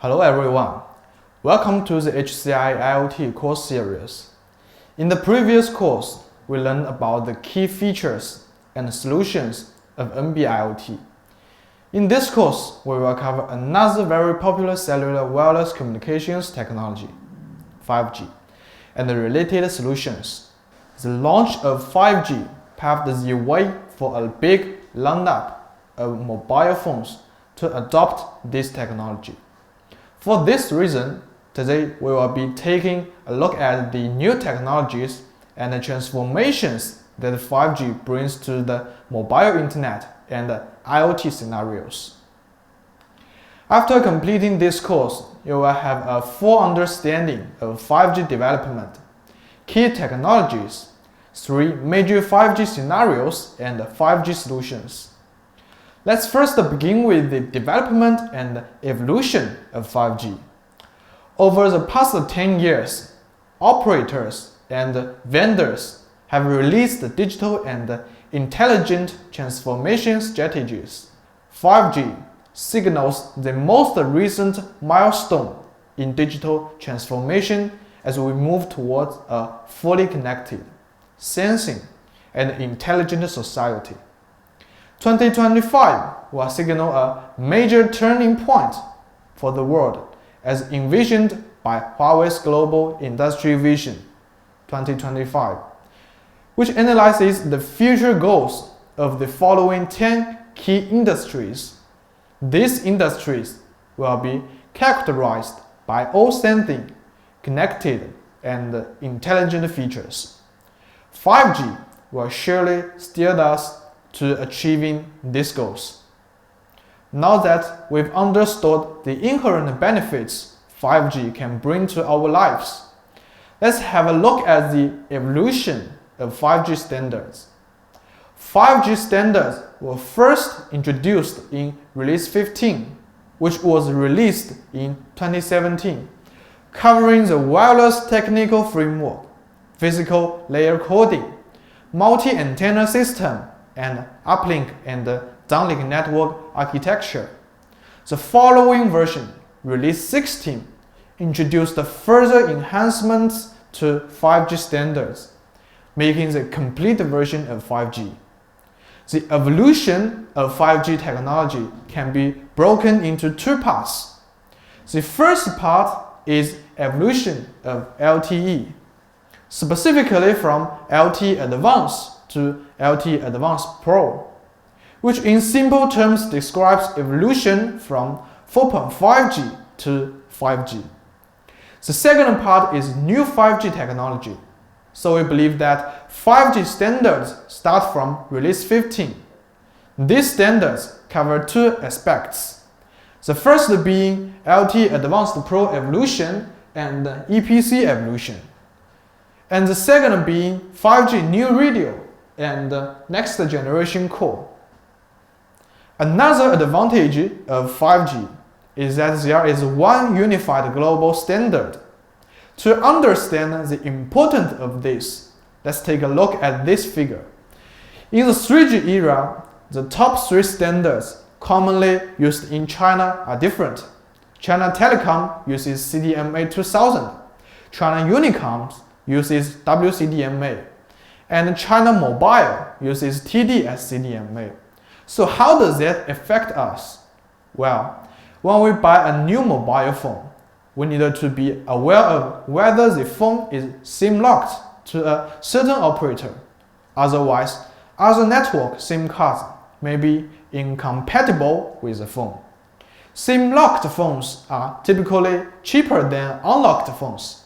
Hello everyone, welcome to the HCI IoT course series. In the previous course, we learned about the key features and solutions of NB-IoT. In this course, we will cover another very popular cellular wireless communications technology, 5G, and the related solutions. The launch of 5G paved the way for a big lineup of mobile phones to adopt this technology. For this reason, today we will be taking a look at the new technologies and the transformations that 5G brings to the mobile internet and the IoT scenarios. After completing this course, you will have a full understanding of 5G development, key technologies, 3 major 5G scenarios, and 5G solutions. Let's first begin with the development and evolution of 5G. Over the past 10 years, operators and vendors have released digital and intelligent transformation strategies. 5G signals the most recent milestone in digital transformation as we move towards a fully connected, sensing, and intelligent society. 2025 will signal a major turning point for the world as envisioned by Huawei's Global Industry Vision 2025, which analyzes the future goals of the following 10 key industries. These industries will be characterized by outstanding, connected, and intelligent features. 5G will surely steer us to achieving these goals. Now that we've understood the inherent benefits 5G can bring to our lives, let's have a look at the evolution of 5G standards. 5G standards were first introduced in Release 15, which was released in 2017, covering the wireless technical framework, physical layer coding, multi-antenna system, and uplink and downlink network architecture. The following version, Release 16, introduced further enhancements to 5G standards, making the complete version of 5G. The evolution of 5G technology can be broken into 2 parts. The first part is evolution of LTE, specifically from LTE Advanced to LTE Advanced Pro, which in simple terms describes evolution from 4.5G to 5G. The second part is new 5G technology, so we believe that 5G standards start from Release 15. These standards cover 2 aspects, the first being LTE Advanced Pro evolution and EPC evolution, and the second being 5G new radio and next generation core. Another advantage of 5G is that there is one unified global standard. To understand the importance of this, let's take a look at this figure. In the 3G era, the top 3 standards commonly used in China are different. China Telecom uses CDMA 2000, China Unicom uses WCDMA, and China Mobile uses TD-SCDMA. So how does that affect us? Well, when we buy a new mobile phone, we need to be aware of whether the phone is SIM locked to a certain operator. Otherwise, other network SIM cards may be incompatible with the phone. SIM locked phones are typically cheaper than unlocked phones.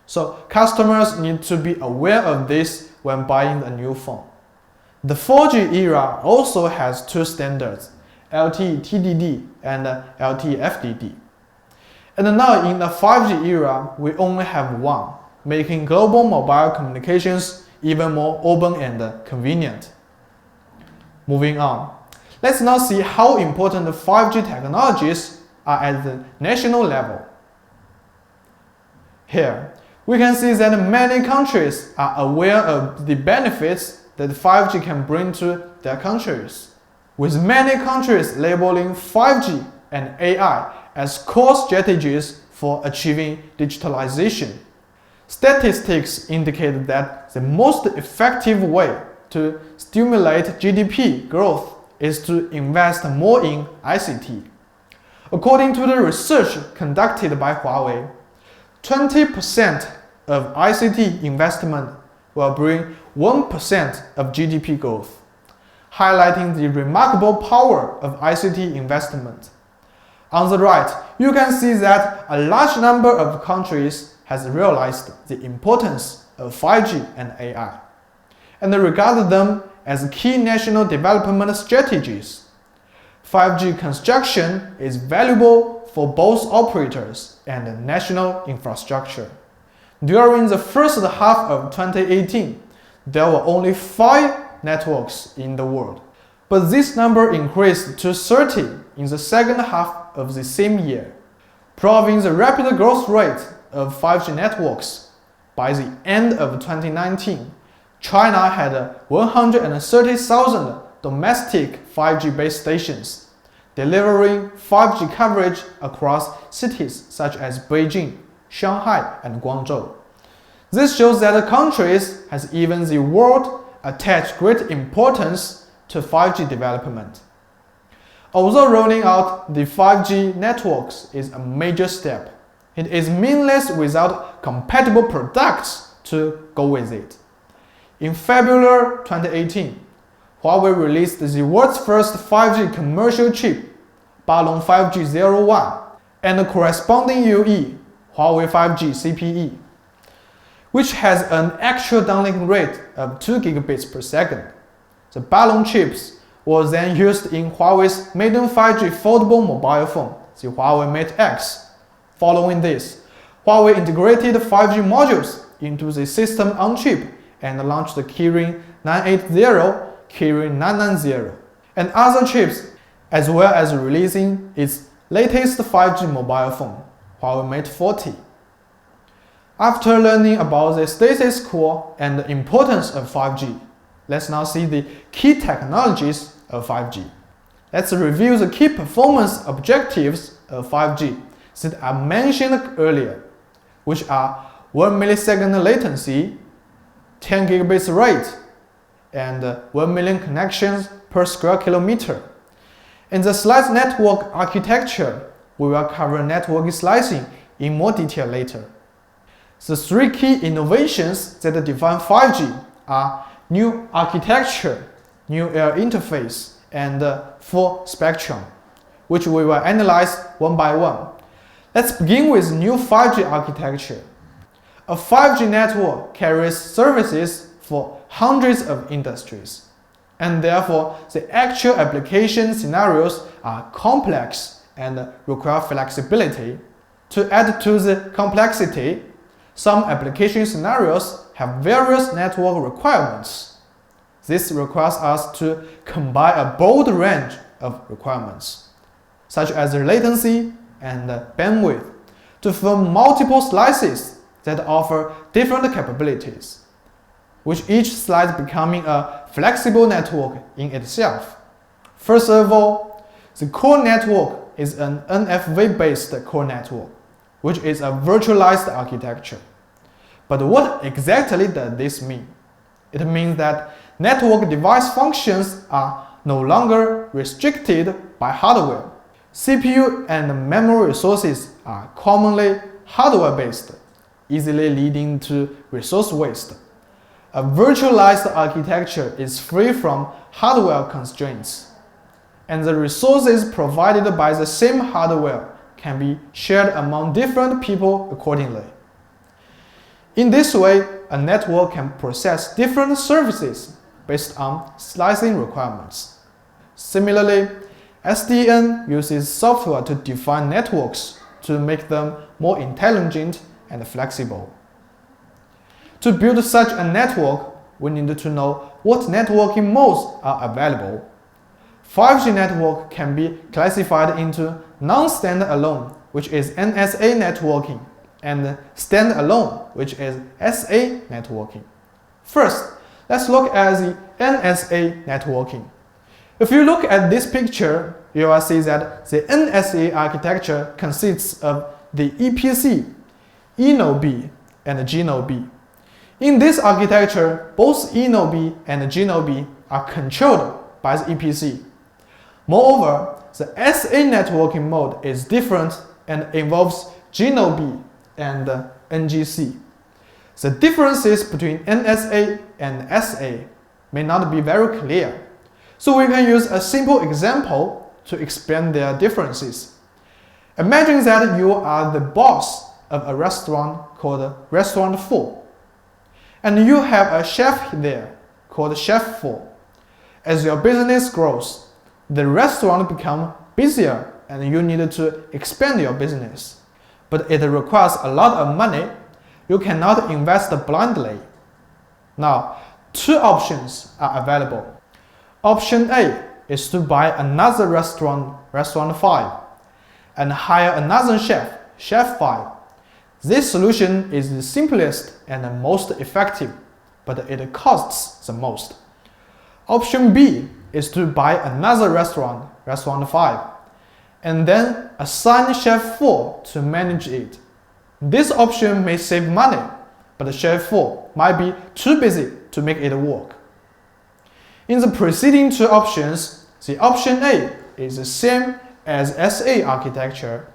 So customers need to be aware of this when buying a new phone. The 4G era also has 2 standards, LTE TDD and LTE FDD. And now in the 5G era, we only have one, making global mobile communications even more open and convenient. Moving on, let's now see how important the 5G technologies are at the national level. Here, we can see that many countries are aware of the benefits that 5G can bring to their countries, with many countries labeling 5G and AI as core strategies for achieving digitalization. Statistics indicate that the most effective way to stimulate GDP growth is to invest more in ICT. According to the research conducted by Huawei, 20% of ICT investment will bring 1% of GDP growth, highlighting the remarkable power of ICT investment. On the right, you can see that a large number of countries has realized the importance of 5G and AI, and regarded them as key national development strategies. 5G construction is valuable for both operators and national infrastructure. During the first half of 2018, there were only 5 networks in the world, but this number increased to 30 in the second half of the same year, proving the rapid growth rate of 5G networks. By the end of 2019, China had 130,000 domestic 5G base stations, delivering 5G coverage across cities such as Beijing, Shanghai, and Guangzhou. This shows that countries, as even the world, attach great importance to 5G development. Although rolling out the 5G networks is a major step, it is meaningless without compatible products to go with it. In February 2018, Huawei released the world's first 5G commercial chip, Balong 5G01, and the corresponding UE, Huawei 5G CPE, which has an actual downlink rate of 2 gigabits per second. The Balong chips was then used in Huawei's maiden 5G foldable mobile phone, the Huawei Mate X. Following this, Huawei integrated 5G modules into the system on chip and launched the Kirin 980, Kirin 990, and other chips, as well as releasing its latest 5G mobile phone, Huawei Mate 40. After learning about the status quo and the importance of 5G, let's now see the key technologies of 5G. Let's review the key performance objectives of 5G that I mentioned earlier, which are 1 millisecond latency, 10 gigabits rate, and 1 million connections per square kilometer. In the sliced network architecture, we will cover network slicing in more detail later. The 3 key innovations that define 5G are new architecture, new air interface, and full spectrum, which we will analyze one by one. Let's begin with new 5G architecture. A 5G network carries services for hundreds of industries, and therefore the actual application scenarios are complex and require flexibility. To add to the complexity, some application scenarios have various network requirements. This requires us to combine a broad range of requirements, such as latency and bandwidth, to form multiple slices that offer different capabilities, with each slice becoming a flexible network in itself. First of all, the core network is an NFV-based core network, which is a virtualized architecture. But what exactly does this mean? It means that network device functions are no longer restricted by hardware. CPU and memory resources are commonly hardware-based, easily leading to resource waste. A virtualized architecture is free from hardware constraints, and the resources provided by the same hardware can be shared among different people accordingly. In this way, a network can process different services based on slicing requirements. Similarly, SDN uses software to define networks to make them more intelligent and flexible. To build such a network, we need to know what networking modes are available. 5G network can be classified into non-standalone, which is NSA networking, and standalone, which is SA networking. First, let's look at the NSA networking. If you look at this picture, you will see that the NSA architecture consists of the EPC, eNodeB, and gNodeB. In this architecture, both eNodeB and gNodeB are controlled by the EPC. Moreover, the SA networking mode is different and involves gNodeB and NGC. The differences between NSA and SA may not be very clear, so we can use a simple example to explain their differences. Imagine that you are the boss of a restaurant called Restaurant 4, and you have a chef there called Chef 4. As your business grows, the restaurant becomes busier and you need to expand your business. But it requires a lot of money. You cannot invest blindly. Now, two options are available. Option A is to buy another restaurant, Restaurant 5, and hire another chef, Chef 5. This solution is the simplest and the most effective, but it costs the most. Option B is to buy another restaurant, Restaurant 5, and then assign Chef 4 to manage it. This option may save money, but Chef 4 might be too busy to make it work. In the preceding two options, the option A is the same as SA architecture,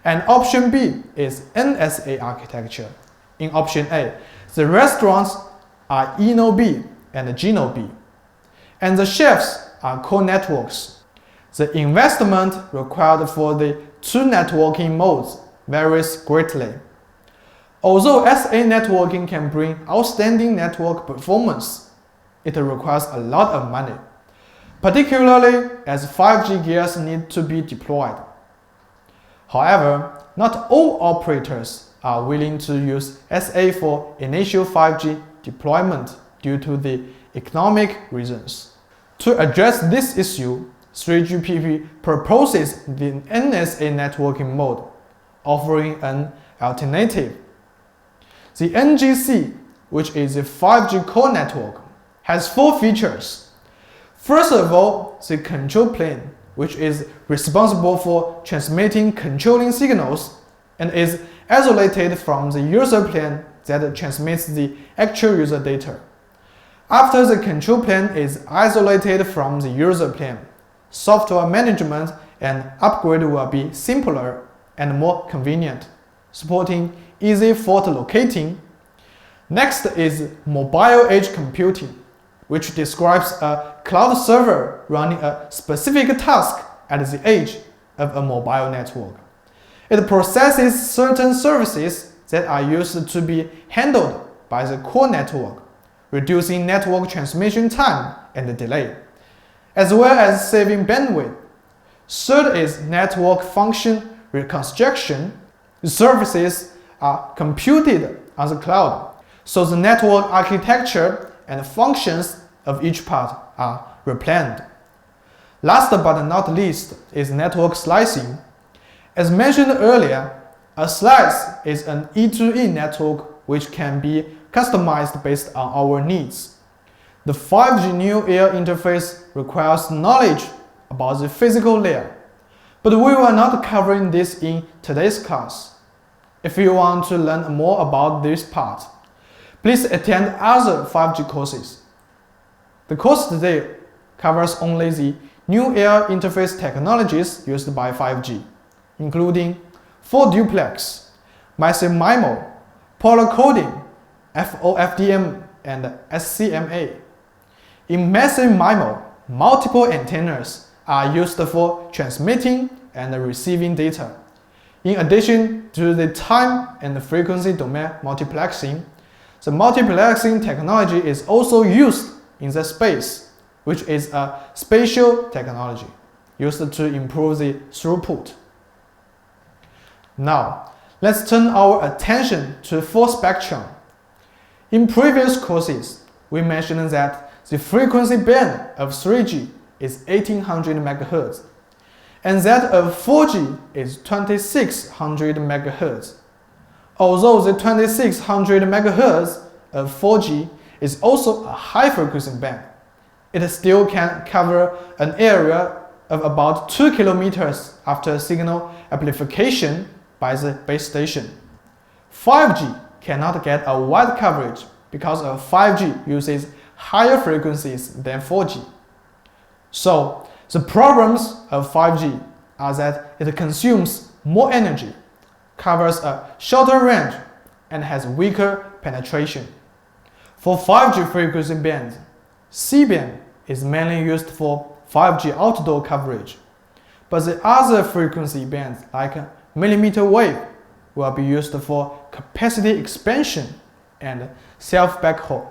and option B is NSA architecture. In option A, the restaurants are eNodeB and gNodeB, and the chefs are core networks. The investment required for the two networking modes varies greatly. Although SA networking can bring outstanding network performance, it requires a lot of money, particularly as 5G gears need to be deployed. However, not all operators are willing to use SA for initial 5G deployment due to the economic reasons. To address this issue, 3GPP proposes the NSA networking mode, offering an alternative. The NGC, which is a 5G core network, has four features. First of all, the control plane, which is responsible for transmitting controlling signals and is isolated from the user plane that transmits the actual user data. After the control plane is isolated from the user plane, software management and upgrade will be simpler and more convenient, supporting easy fault locating. Next is mobile edge computing, which describes a cloud server running a specific task at the edge of a mobile network. It processes certain services that are used to be handled by the core network, reducing network transmission time and delay, as well as saving bandwidth. Third is network function reconstruction. The services are computed on the cloud, so the network architecture and functions of each part are replanned. Last but not least is network slicing. As mentioned earlier, a slice is an E2E network which can be customized based on our needs. The 5G New Air interface requires knowledge about the physical layer, but we are not covering this in today's class. If you want to learn more about this part, please attend other 5G courses. The course today covers only the new air interface technologies used by 5G, including 4-duplex, massive MIMO, polar coding, FOFDM, and SCMA. In massive MIMO, multiple antennas are used for transmitting and receiving data. In addition to the time and frequency domain multiplexing, the multiplexing technology is also used in the space, which is a spatial technology used to improve the throughput. Now, let's turn our attention to full spectrum. In previous courses, we mentioned that the frequency band of 3G is 1800 MHz, and that of 4G is 2600 MHz. Although the 2600 MHz of 4G is also a high frequency band, it still can cover an area of about 2 kilometers after signal amplification by the base station. 5G cannot get a wide coverage because 5G uses higher frequencies than 4G. So, the problems of 5G are that it consumes more energy, covers a shorter range, and has weaker penetration. For 5G frequency bands, C-band is mainly used for 5G outdoor coverage, but the other frequency bands like millimeter wave will be used for capacity expansion and self-backhaul.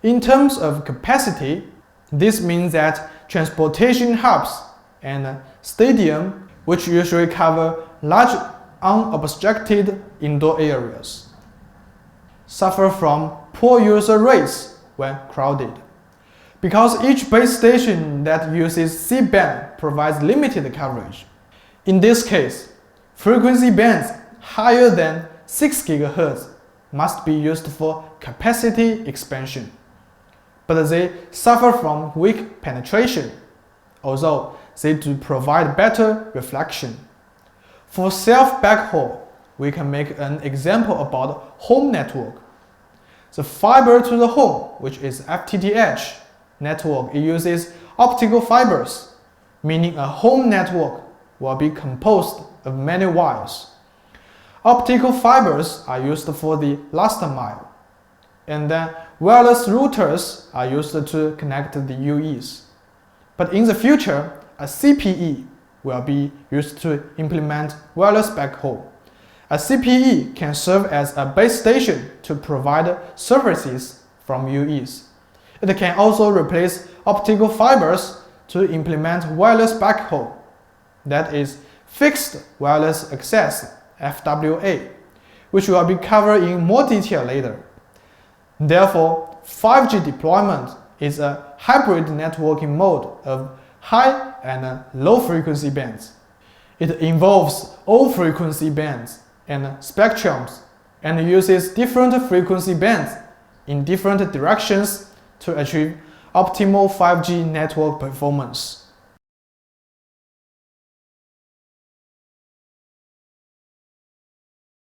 In terms of capacity, this means that transportation hubs and stadiums, which usually cover large unobstructed indoor areas, suffer from poor user rates when crowded. Because each base station that uses C-band provides limited coverage. In this case, frequency bands higher than 6 GHz must be used for capacity expansion, but they suffer from weak penetration, although they do provide better reflection. For self-backhaul, we can make an example about home network. The fiber to the home, which is FTTH network, it uses optical fibers, meaning a home network will be composed of many wires. Optical fibers are used for the last mile, and then wireless routers are used to connect the UEs. But in the future, a CPE will be used to implement wireless backhaul. A CPE can serve as a base station to provide services from UEs. It can also replace optical fibers to implement wireless backhaul, that is, fixed wireless access, FWA, which will be covered in more detail later. Therefore, 5G deployment is a hybrid networking mode of high and low frequency bands. It involves all frequency bands and spectrums and uses different frequency bands in different directions to achieve optimal 5G network performance.